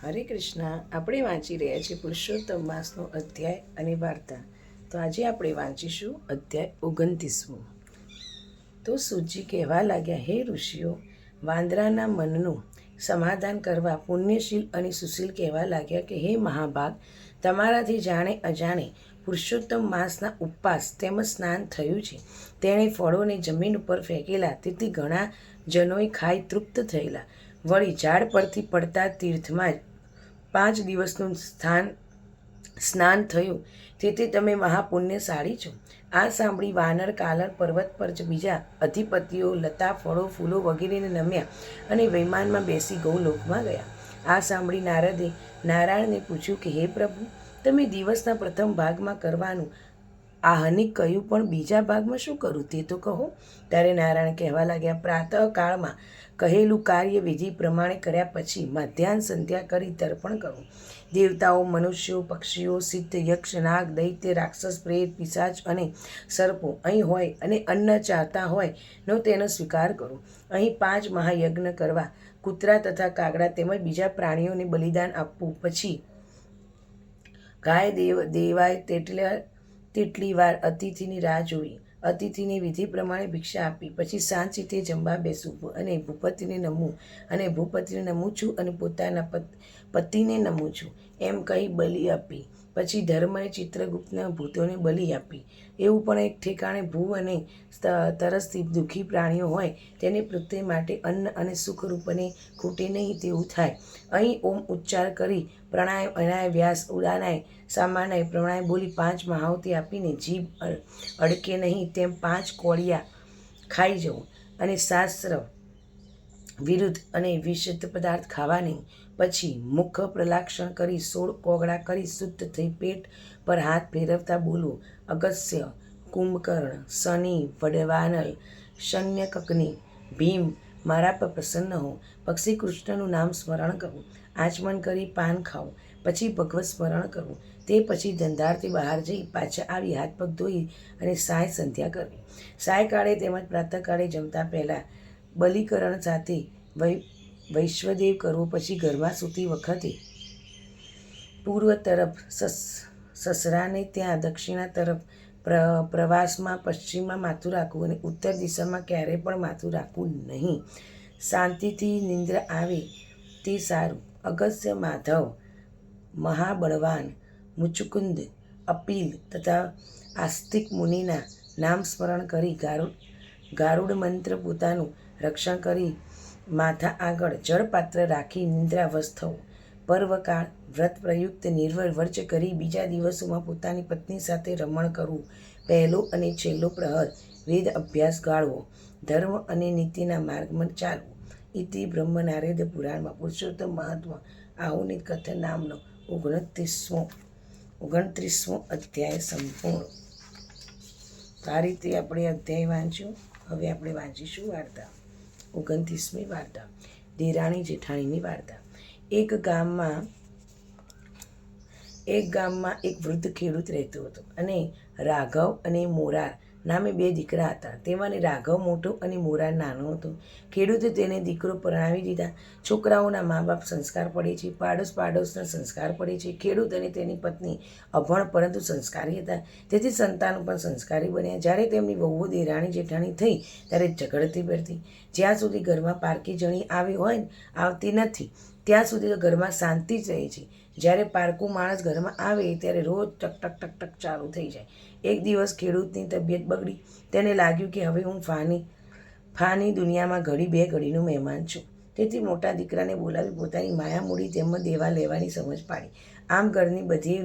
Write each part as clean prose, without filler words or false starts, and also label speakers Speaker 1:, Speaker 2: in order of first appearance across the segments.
Speaker 1: હરે કૃષ્ણ. આપણે વાંચી રહ્યા છીએ પુરુષોત્તમ માસનો અધ્યાય અને વાર્તા. તો આજે આપણે વાંચીશું અધ્યાય 29. તો સૂજી કહેવા લાગ્યા, હે ઋષિઓ, વાંદરાના મનનું સમાધાન કરવા પુણ્યશીલ અને સુશીલ કહેવા લાગ્યા કે હે મહાભાગ, તમારાથી જાણે અજાણે પુરુષોત્તમ માસના ઉપવાસ તેમજ સ્નાન થયું છે. તેણે ફળોને જમીન ઉપર ફેંકેલા, તેથી ઘણા જનોએ ખાઈ તૃપ્ત થયેલા. વળી ઝાડ પરથી પડતા તીર્થમાં જ 5 દિવસનું સ્નાન થયું, તેથી તમે મહાપુણ્યશાળી છો. આ સાંભળી વાનર કાલર પર્વત પર જ બીજા અધિપતિઓ લતા ફળો ફૂલો વગેરેને નમ્યા અને વિમાનમાં બેસી ગૌલોકમાં ગયા. આ સાંભળી નારદે નારાયણને પૂછ્યું કે હે પ્રભુ, તમે દિવસના પ્રથમ ભાગમાં કરવાનું આહનિક કહ્યું, પણ બીજા ભાગમાં શું કરું તે તો કહો. ત્યારે નારાયણ કહેવા લાગ્યા, પ્રાતઃકાળમાં કહેલું કાર્ય વિધિ પ્રમાણે કર્યા પછી મધ્યાહન સંધ્યા કરી તર્પણ કરવું. દેવતાઓ, મનુષ્યો, પક્ષીઓ, સિદ્ધ, યક્ષ, નાગ, દૈત્ય, રાક્ષસ, પ્રેત, પિશાચ અને સર્પો અહીં હોય અને અન્ન ચાહતા હોય નો તેનો સ્વીકાર કરો. અહીં 5 મહાયજ્ઞ કરવા, કૂતરા તથા કાગડા તેમજ બીજા પ્રાણીઓને બલિદાન આપવું. પછી ગાય દેવાય તેટલી વાર અતિથિની રાહ જોવી, અતિથિને વિધિ પ્રમાણે ભિક્ષા આપી, પછી શાંતિથી જમવા બેસવું અને ભૂપતિને નમવું અને ભૂપતિને નમું છું અને પોતાના પતિને નમું છું એમ કહી બલિ આપી. પછી ધર્મએ ચિત્રગુપ્તના ભૂતોને બલિ આપી. એવું પણ એક ઠેકાણે ભૂ અને તરસથી દુઃખી પ્રાણીઓ હોય તેને પ્રત્યે માટે અન્ન અને સુખરૂપને ખૂટે નહીં તેવું થાય. અહીં ઓમ ઉચ્ચાર કરી પ્રણાય, અનાય, વ્યાસ, ઉદાનાય, સામાનાય, પ્રણાય બોલી 5 મહાવતી આપીને જીભ અડકે નહીં તેમ 5 કોળિયા ખાઈ જવું અને શાસ્ત્ર વિરુદ્ધ અને વિષિત પદાર્થ ખાવા નહીં. પછી મુખ પ્રલાક્ષણ કરી 16 કોગળા કરી શુદ્ધ થઈ પેટ પર હાથ ફેરવતા બોલવું, અગસ્ત્ય, કુંભકર્ણ, શનિ, વડવાનલ, શલ્યકગ્નિ, ભીમ, મારા પર પ્રસન્ન હો. પક્ષી કૃષ્ણનું નામ સ્મરણ કરવું, આચમન કરી પાન ખાવું, પછી ભગવત સ્મરણ કરવું. તે પછી ધંધારથી બહાર જઈ પાછા આવી હાથ પગ ધોઈ અને સાય સંધ્યા કરવી. સાયકાળે તેમજ પ્રાતઃકાળે જમતા પહેલાં બલિકરણ સાથે વૈશ્વદેવ કરવો. પછી ઘરમાં સૂતી વખતે પૂર્વ તરફ સસરાને ત્યાં, દક્ષિણા તરફ પ્રવાસમાં પશ્ચિમમાં માથું રાખવું અને ઉત્તર દિશામાં ક્યારેય પણ માથું રાખવું નહીં. શાંતિથી નિંદ્રા આવે તે સારું. અગસ્ત્ય, માધવ, મહાબળવાન, મુચુકુંદ, અપીલ તથા આસ્તિક મુનિના નામ સ્મરણ કરી ગારુડ મંત્ર પોતાનું રક્ષણ કરી માથા આગળ જળપાત્ર રાખી નિંદ્રાવશ થવું. પર્વકાળ વ્રત પ્રયુક્ત નિર્વર વર્ચ કરી બીજા દિવસોમાં પોતાની પત્ની સાથે રમણ કરવું. પહેલો અને છેલ્લો પ્રહર વેદ અભ્યાસ ગાળવો. ધર્મ અને નીતિના માર્ગમાં ચાલવું. ઇતિ બ્રહ્મ નારદ પુરાણમાં પુરુષોત્તમ મહાત્મ આહુનિક કથન નામનો 29મો અધ્યાય સંપૂર્ણ. આ રીતે આપણે અધ્યાય વાંચ્યું. હવે આપણે વાંચીશું વાર્તા. 29મી વાર્તા, દેરાણી જેઠાણીની વાર્તા. એક ગામમાં એક વૃદ્ધ ખેડૂત રહેતો હતો અને રાઘવ અને મોરાર નામે 2 દીકરા હતા. તેમાંને રાઘવ મોટો અને મોરાર નાનો હતો. ખેડૂતે તેને દીકરો પરણાવી દીધા. છોકરાઓના મા બાપ સંસ્કાર પડે છે, પાડોશના સંસ્કાર પડે છે. ખેડૂત અને તેની પત્ની અભણ પરંતુ સંસ્કારી હતા, તેથી સંતાનો પણ સંસ્કારી બન્યા. જ્યારે તેમની વહુઓ દેરાણી જેઠાણી થઈ ત્યારે ઝઘડતી પડતી. જ્યાં સુધી ઘરમાં પારકી જણી આવતી નથી ત્યાં સુધી તો ઘરમાં શાંતિ જ રહે છે. જ્યારે પારકું માણસ ઘરમાં આવે ત્યારે રોજ ટક ટક ટક ટક ચાલુ થઈ જાય. એક દિવસ ખેડૂતની તબિયત બગડી. તેને લાગ્યું કે હવે હું ફાની દુનિયામાં ઘડી 2 ઘડીનો મહેમાન છું. તેથી મોટા દીકરાને બોલાવી પોતાની માયા મૂડી તેમાં દેવા લેવાની સમજ પાડી. આમ ઘરની બધી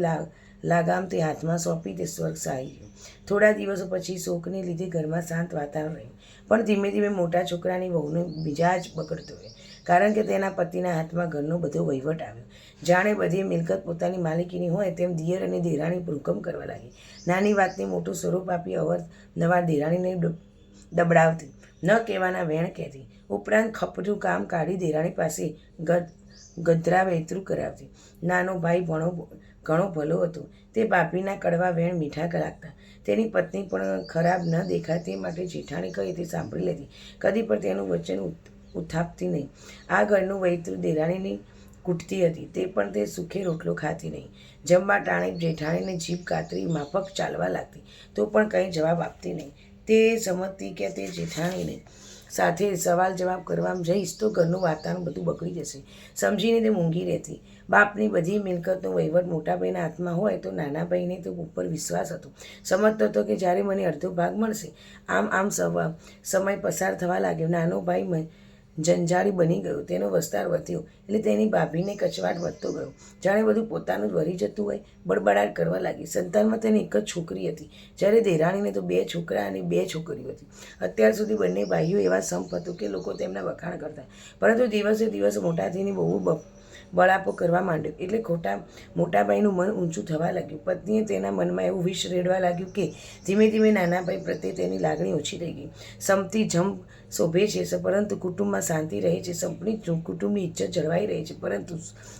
Speaker 1: લાગામ તે હાથમાં સોંપી તે સ્વર્ગ સારી ગયું. થોડા દિવસો પછી શોકને લીધે ઘરમાં શાંત વાતાવરણ રહ્યું. પણ ધીમે ધીમે મોટા છોકરાની વહુનો મિજાજ બગડતો ગયો, કારણ કે તેના પતિના હાથમાં ઘરનો બધો વહીવટ આવ્યો. જાણે બધી મિલકત પોતાની માલિકીની હોય તેમ દિયર અને દેરાણી હુકમ કરવા લાગી. નાની વાતને મોટું સ્વરૂપ આપી અવારનવાર દેરાણીને દબડાવતી, ન કહેવાના વેણ કહેતી. ઉપરાંત ખપરું કામ કાઢી દેરાણી પાસે ગધરા વહેતરું કરાવતી. નાનો ભાઈ ઘણો ભલો હતો. તે ભાભીના કડવા વેણ મીઠા લાગતા. તેની પત્ની પણ ખરાબ ન દેખાય તે માટે જેઠાણી કહે તે સાંભળી લેતી. કદી પણ તેનું વચન ઉથાપતી નહીં. આ ઘરનું વહેતરું દેરાણીની કૂટતી હતી, તે પણ તે સુખે રોટલો ખાતી નહીં. જમવા ટાણે જેઠાણીને જીભ કાતરી માફક ચાલવા લાગતી, તો પણ કંઈ જવાબ આપતી નહીં. તે સમજતી કે તે જેઠાણીને સાથે સવાલ જવાબ કરવામાં જઈશ તો ઘરનું વાતાવરણ બધું બગડી જશે. સમજીને તે મૂંગી રહેતી. બાપની બધી મિલકતનો વહીવટ મોટા ભાઈના હાથમાં હોય તો નાના ભાઈને તો ઉપર વિશ્વાસ હતો. સમજતો હતો કે જ્યારે મને અડધો ભાગ મળશે. આમ સમય પસાર થવા લાગ્યો. નાનો ભાઈ જંજાળી બની ગયો, તેનો વિસ્તાર વધ્યો એટલે તેની ભાભીને કચવાટ વધતો ગયો. જાણે બધું પોતાનું જ વળી જતું હોય. બડબડાટ કરવા લાગી. સંતાનમાં તેની એક જ છોકરી હતી, જ્યારે દેરાણીને તો 2 છોકરા અને 2 છોકરીઓ હતી. અત્યાર સુધી બંને ભાઈઓ એવા સંપ હતું કે લોકો તેમના વખાણ કરતા, પરંતુ દિવસે દિવસ મોટા થઈને બહુ બળાપો કરવા માંડ્યો એટલે મોટા ભાઈનું મન ઊંચું થવા લાગ્યું. પત્નીએ તેના મનમાં એવું વિષ રેડવા લાગ્યું કે ધીમે ધીમે નાના ભાઈ પ્રત્યે તેની લાગણી ઓછી થઈ ગઈ. સમતી જમ શોભે છે, પરંતુ કુટુંબમાં શાંતિ રહે છે. સંપની કુટુંબની ઇજ્જત જળવાઈ રહે છે, પરંતુ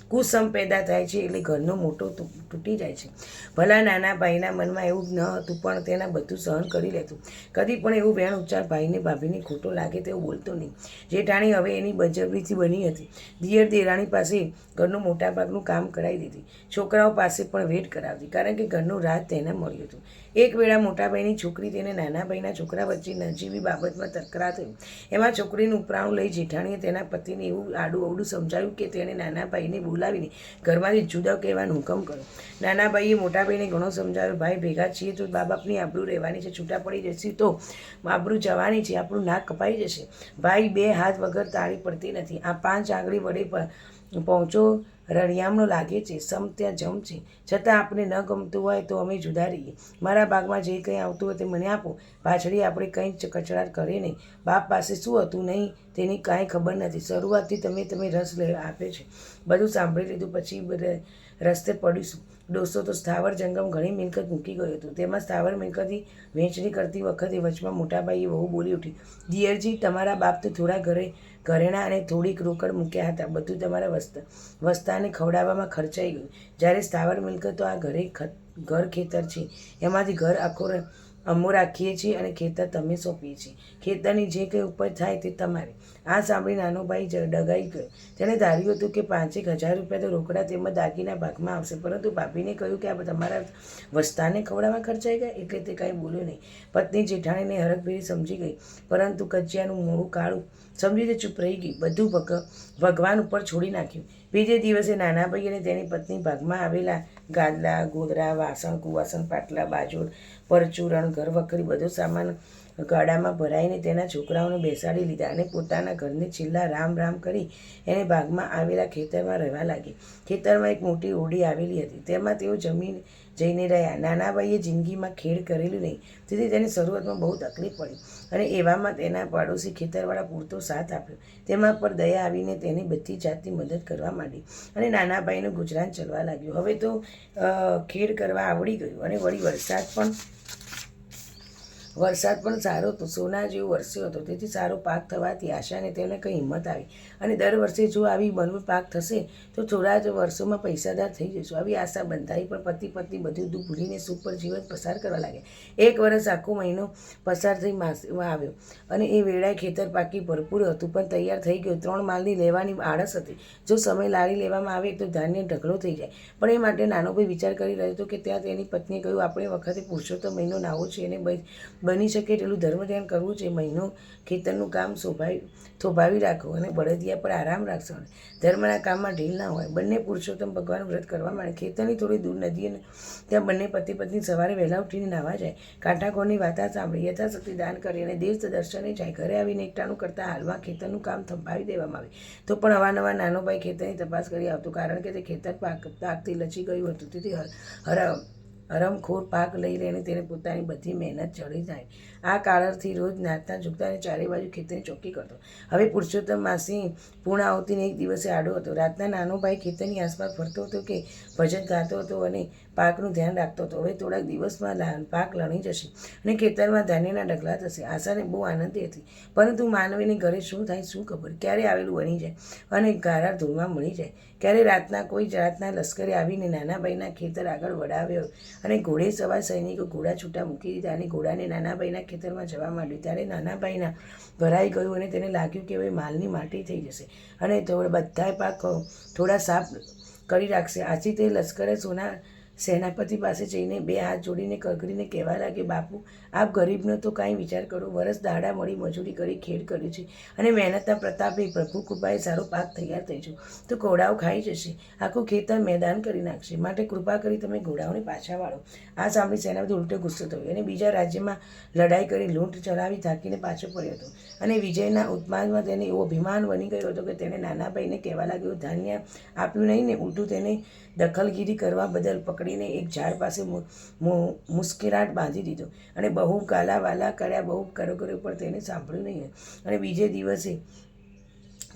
Speaker 1: કુસમ પેદા થાય છે એટલે ઘરનો મોટો તૂટી જાય છે. ભલા નાના ભાઈના મનમાં એવું ન હતું, પણ તેના બધું સહન કરી લેતું. કદી પણ એવું વેણ ઉચ્ચાર ભાઈને ભાભીને ખોટો લાગે તેવું બોલતો નહીં. જેઠાણી હવે એની બજબરીથી બની હતી. દિયર દેરાણી પાસે ઘરનું મોટાભાગનું કામ કરાવી દીધી. છોકરાઓ પાસે પણ વેટ કરાવતી, કારણ કે ઘરનું રાજ તેને મળ્યું હતું. એક વેળા મોટાભાઈની છોકરી તેને નાના ભાઈના છોકરા વચ્ચે નજીવી બાબતમાં તકરાર થઈ. એમાં છોકરીનું ઉપરાણું લઈ જેઠાણીએ તેના પતિને એવું આડું અવડું સમજાવ્યું કે તેણે નાના ભાઈને બોલાવીને ઘરમાંથી જુદા કહેવાનો હુકમ કર્યો. નાના ભાઈએ મોટા ભાઈને ઘણો સમજાવ્યો, ભાઈ ભેગા છીએ તો બા બાપની આબરૂ રહેવાની છે, છૂટા પડી જશે તો આબરૂ જવાની છે, આપણું નાક કપાઈ જશે. ભાઈ 2 હાથ વગર તાળી પડતી નથી. આ 5 આંગળી વડે પહોંચો રળિયામણો લાગે છે. સમ ત્યાં જમ છે, છતાં આપણે ન ગમતું હોય તો અમે જુદા રહીએ. મારા ભાગમાં જે કંઈ આવતું હોય તે મને આપો. પાછળી આપણે કંઈ જ કચડાટ કરે નહીં. બાપ પાસે શું હતું નહીં તેની કાંઈ ખબર નથી. શરૂઆતથી તમે રસ આપે છે. બધું સાંભળી લીધું પછી રસ્તે પડીશું. ડોસો તો સ્થાવર જંગમ ઘણી મિલકત મૂકી ગયો હતો. તેમાં સ્થાવર મિલકતની વહેંચણી કરતી વખતે વચમાં મોટાભાઈએ બહુ બોલી ઉઠી, દિયરજી, તમારા બાપ તો થોડા ઘરેણાં અને થોડીક રોકડ મૂક્યા હતા. બધું તમારા વસ્તાને ખવડાવવામાં ખર્ચાઈ ગયું. જ્યારે સ્થાવર મિલકતો આ ઘર ખેતર છે, એમાંથી ઘર આખો અમો રાખીએ છીએ અને ખેતર તમે સોંપીએ છીએ. ખેતરની જે કંઈ ઉપજ થાય તે તમારે. આ સાંભળી નાનો ભાઈ ડગાઈ ગયો. તેણે ધાર્યું હતું કે 5,000 રૂપિયા તો રોકડા તેમજ દાગીના ભાગમાં આવશે, પરંતુ ભાભીને કહ્યું કે આ તમારા વસ્તાને ખવડાવવા ખર્ચાઈ ગયા, એટલે તે કાંઈ બોલ્યો નહીં. પત્ની જેઠાણીને હરખભેરી સમજી ગઈ, પરંતુ કજિયાનું મોડું કાળું સમજી તે ચૂપ રહી ગઈ. બધું ભગવાન ઉપર છોડી નાખ્યું. બીજે દિવસે નાના ભાઈ અને તેની પત્ની ભાગમાં આવેલા ગાદલા, ગોદરા, વાસણ, કુવાસણ, પાટલા, બાજોડ, પરચુરણ, ઘર વખરી બધો સામાન ગાડામાં ભરાઈને તેના છોકરાઓને બેસાડી લીધા અને પોતાના ઘરને છેલ્લા રામ કરી એને ભાગમાં આવેલા ખેતરમાં રહેવા લાગી. ખેતરમાં એક મોટી ઓરડી આવેલી હતી, તેમાં તેઓ જઈને રહ્યા. નાના ભાઈએ જિંદગીમાં ખેડ કરેલું નહીં, તેથી તેને શરૂઆતમાં બહુ તકલીફ પડી અને એવામાં તેના પાડોશી ખેતરવાળા પૂરતો સાથ આપ્યો. તેમાં પર દયા આવીને તેને બધી જાતની મદદ કરવા માંડી અને નાના ભાઈનું ગુજરાન ચલવા લાગ્યું. હવે તો ખેડ કરવા આવડી ગયું અને વળી વરસાદ પણ સારો હતો. સોના જેવો વરસ્યો હતો, તેથી સારો પાક થવાથી આશાને તેને કંઈ હિંમત આવી અને દર વર્ષે જો આવી બનવું પાક થશે તો થોડા જ વર્ષોમાં પૈસાદાર થઈ જશું. આવી આશા બંધાઈ, પણ પતિ પત્ની બધું ભૂલીને સુખ પર જીવન પસાર કરવા લાગ્યા. 1 વર્ષ આખો મહિનો પસાર થઈ માસમાં આવ્યો અને એ વેળાએ ખેતર પાકી ભરપૂર હતું, પણ તૈયાર થઈ ગયું. 3 માલની લેવાની આળસ હતી. જો સમય લાવી લેવામાં આવે તો ધાન્ય ઢગલો થઈ જાય, પણ એ માટે નાનો ભાઈ વિચાર કરી રહ્યો હતો કે ત્યાં તેની પત્નીએ કહ્યું, આપણે વખતે પુરુષોત્તમ મહિનો નાવો છે અને બની શકે એટલું ધર્મ ધ્યાન કરવું છે. મહિનો ખેતરનું કામ થોભાવી રાખો અને બળદિયા પર આરામ રાખશો. ધર્મના કામમાં ઢીલ ના હોય. બંને પુરુષોત્તમ ભગવાનનું વ્રત કરવા માંડે. ખેતરની થોડી દૂર નદી અને ત્યાં બંને પતિ પત્ની સવારે વહેલા ઉઠીને નાહવા જાય. કાંઠાકોરની વાતા સાંભળી યથાશક્તિ દાન કરી અને દેવ દર્શને જાય. ઘરે આવીને એકટાણું કરતાં હાલમાં ખેતરનું કામ થંભાવી દેવામાં આવે. તો પણ અવારનવાર નાનો ભાઈ ખેતરની તપાસ કરી આવતો, કારણ કે તે ખેતર પાકથી લચી ગયું હતું. તેથી હરમખોર પાક લઈ લઈને તેને પોતાની બધી મહેનત ચડી જાય. આ કાળરથી રોજ નાચતા ઝૂકતા અને ચારે બાજુ ખેતરની ચોકી કરતો. હવે પુરુષોત્તમ માસી પૂર્ણાવતીને એક દિવસે આડો હતો. રાતના નાનો ભાઈ ખેતરની આસપાસ ફરતો હતો કે ભજન ગાતો હતો અને પાકનું ધ્યાન રાખતો હતો. હવે થોડાક દિવસમાં પાક લણી જશે અને ખેતરમાં ધાન્યના ઢગલા થશે. આશાને બહુ આનંદી હતી, પરંતુ માનવીને ઘરે શું થાય શું ખબર, ક્યારે આવેલું બની જાય અને ગારા ધૂળમાં મળી જાય. ક્યારે રાતના કોઈ જાતના લશ્કરે આવીને નાનાભાઈના ખેતર આગળ વડાવ્યો અને ઘોડે સવાર સૈનિકો ઘોડા છૂટા મૂકી દીધા અને ઘોડાને નાનાભાઈના ખેતરમાં જવા માંડ્યું. ત્યારે નાનાભાઈના ભરાઈ ગયું અને તેને લાગ્યું કે હવે માલની માટી થઈ જશે અને બધાય પાક થોડા સાફ કરી રાખશે. આથી તે લશ્કરે સેનાપતિ પાસે જઈને 2 હાથ જોડીને કગરીને કહેવા લાગે, બાપુ આપ ગરીબનો તો કાંઈ વિચાર કરો. વરસ દાડા મળી મજૂરી કરી ખેડ કર્યું છે અને મહેનતના પ્રતાપે પ્રભુ કૃપાએ સારો પાક તૈયાર થઈ છે તો ઘોડાઓ ખાઈ જશે, આખું ખેતર મેદાન કરી નાખશે. માટે કૃપા કરી તમે ઘોડાઓને પાછા વાળો. આ સાંભળી સેનાપતિ ઉલટો ગુસ્સો થયો અને બીજા રાજ્યમાં લડાઈ કરી લૂંટ ચલાવી થાકીને પાછો પડ્યો હતો અને વિજયના ઉત્માદમાં તેને એવો અભિમાન બની ગયો હતો કે તેને નાનાભાઈને કહેવા લાગ્યો, ધાન્ય આપ્યું નહીં ને, ઉલટું તેને દખલગીરી કરવા બદલ પકડીને એક ઝાડ પાસે મુસ્કેરાટ બાંધી દીધો અને બહુ ગાલાવાલા કર્યા, બહુ કર્યો પણ તેને સાંભળ્યું નહીં. અને બીજે દિવસે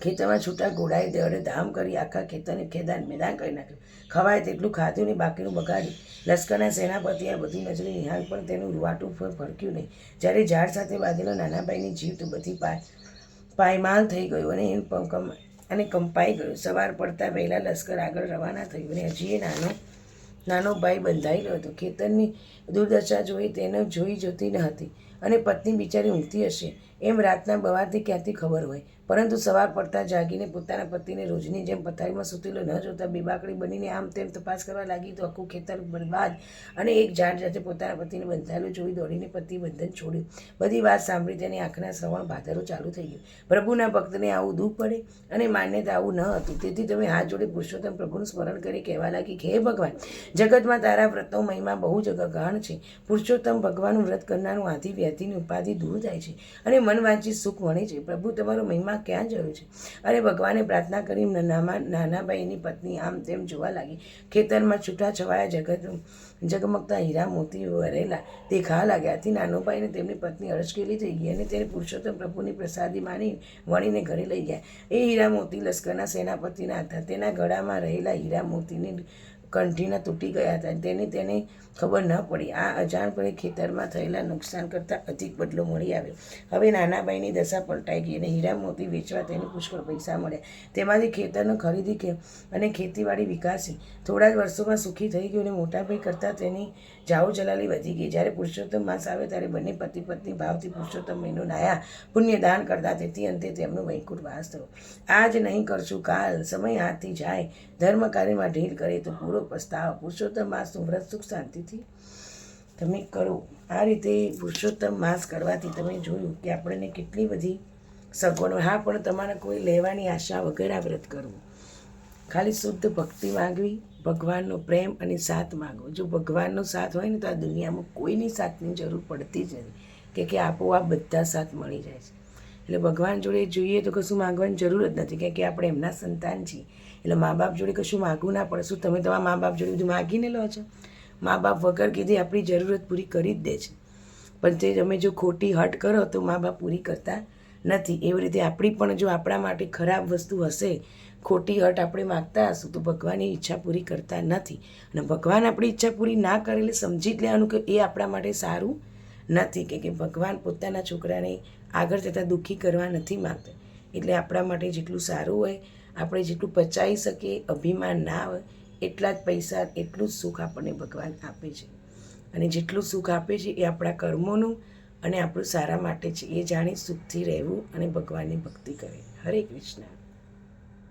Speaker 1: ખેતરમાં છૂટા ઘોડાએ દળે ધામ કરી આખા ખેતરને મેદાન કરી નાખ્યું. ખવાય તેટલું ખાધું ને બાકીનું બગાડી. લશ્કરના સેનાપતિએ બધી નજરે નિહાળ પણ તેનું રૂવાટું ફરક્યું નહીં. જ્યારે ઝાડ સાથે બાંધેલો નાનાભાઈની જીવ તો બધી પાયમાલ થઈ ગયું અને કંપાઈ ગયું. સવાર પડતા પહેલાં લશ્કર આગળ રવાના થયું અને હજી નાનો ભાઈ બંધાયેલો હતો. ખેતરની દુર્દશા જોઈ તેને જોતી ન હતી અને પત્ની બિચારી ઊંઘતી હશે એમ રાતના બવાથી ક્યાંથી ખબર હોય. પરંતુ સવાર પડતા જાગીને પોતાના પતિને રોજની જેમ પથારીમાં સૂતેલો ન જોતા બેબાકડી બનીને આમ તેમ તપાસ કરવા લાગી તો આખું ખેતર બરબાદ અને એક ઝાડ સાથે પોતાના પતિને બંધાયેલું જોઈ દોડીને પતિ બંધન છોડ્યું. બધી વાત સાંભળી તેની આંખના શ્રવણ ભાદરો ચાલુ થઈ ગયું. પ્રભુના ભક્તને આવું દુઃખ પડે અને માન્યતા આવું ન હતું. તેથી તમે હાથ જોડે પુરુષોત્તમ પ્રભુનું સ્મરણ કરી કહેવા લાગી કે હે ભગવાન, જગતમાં તારા વ્રતનો મહિમા બહુ જગગાણ છે. પુરુષોત્તમ ભગવાનનું વ્રત કરનારું આધિ વ્યાધિની ઉપાધિ દૂર થાય છે અને મન વાંચી સુખ મળે છે. પ્રભુ તમારો મહિમા ક્યાં જોયો છે? અને ભગવાને પ્રાર્થના કરી નાનાભાઈની પત્ની આમ તેમ જોવા લાગી. ખેતરમાં છૂટા છવાયા જગમગતા હીરા મોતી વરેલા દેખાવા લાગ્યા. આથી નાનોભાઈને તેમની પત્ની અડચકેલી થઈ ગઈ અને તેને પુરુષોત્તમ પ્રભુની પ્રસાદી વણીને ઘરે લઈ ગયા. એ હીરા મોતી લશ્કરના સેનાપતિના હતા. તેના ગળામાં રહેલા હીરા મોતીની કંઠીના તૂટી ગયા હતા. તેને ખબર ન પડી. આ અજાણપણે ખેતરમાં થયેલા નુકસાન કરતાં અધિક બદલો મળી આવ્યો. હવે નાનાભાઈની દશા પલટાઈ ગઈ અને હીરા મોતી વેચવા તેને પુષ્કળ પૈસા મળ્યા. તેમાંથી ખેતરનો ખરીદી અને ખેતીવાડી વિકાસી. થોડા જ વર્ષોમાં સુખી થઈ ગયું અને મોટાભાઈ કરતાં તેની જાઓ જલાલી વધી ગઈ. જ્યારે પુરુષોત્તમ માસ આવે ત્યારે બંને પતિ પત્ની ભાવથી પુરુષોત્તમ મહિનો નાયા પુણ્યદાન કરતા. તેથી અંતે તેમનો વૈકુંઠ વાસ થયો. આજ નહીં કરશું કાલ, સમય હાથથી જાય, ધર્મ કાર્યમાં ઢીલ કરે તો પૂરો પસ્તાવ. પુરુષોત્તમ માસનું વ્રત સુખ શાંતિથી તમે કરો. આ રીતે પુરુષોત્તમ માસ કરવાથી તમે જોયું કે આપણને કેટલી બધી સગવડો. હા, પણ તમારે કોઈ લેવાની આશા વગર આ વ્રત કરવું. ખાલી શુદ્ધ ભક્તિ માગવી, ભગવાનનો પ્રેમ અને સાથ માગવો. જો ભગવાનનો સાથ હોય ને તો આ દુનિયામાં કોઈની સાથની જરૂર પડતી જ નથી કે આપોઆપ બધા સાથ મળી જાય છે. એટલે ભગવાન જોડે જોઈએ તો કશું માગવાની જરૂર જ નથી કે આપણે એમના સંતાન છીએ. એટલે મા બાપ જોડે કશું માગવું ના પડે. શું તમે તમારા મા બાપ જોડે બધું માગીને લો છો? મા બાપ વગર કીધી આપણી જરૂરત પૂરી કરી જ દે છે. પણ તે તમે જો ખોટી હટ કરો તો મા બાપ પૂરી કરતા નથી. એવી રીતે આપણી પણ જો આપણા માટે ખરાબ વસ્તુ હશે, ખોટી હટ આપણે માગતા હશું તો ભગવાનની ઈચ્છા પૂરી કરતા નથી. અને ભગવાન આપણી ઈચ્છા પૂરી ના કરે એટલે સમજી જ લેવાનું કે એ આપણા માટે સારું નથી. કે ભગવાન પોતાના છોકરાને આગળ જતાં દુઃખી કરવા નથી માગતા. એટલે આપણા માટે જેટલું સારું હોય, આપણે જેટલું પચાવી શકીએ, અભિમાન ના હોય, એટલા જ પૈસા એટલું જ સુખ આપણને ભગવાન આપે છે. અને જેટલું સુખ આપે છે એ આપણા કર્મોનું અને આપણું સારા માટે છે. એ જાણી સુખથી રહેવું અને ભગવાનની ભક્તિ કરે. હરે કૃષ્ણ.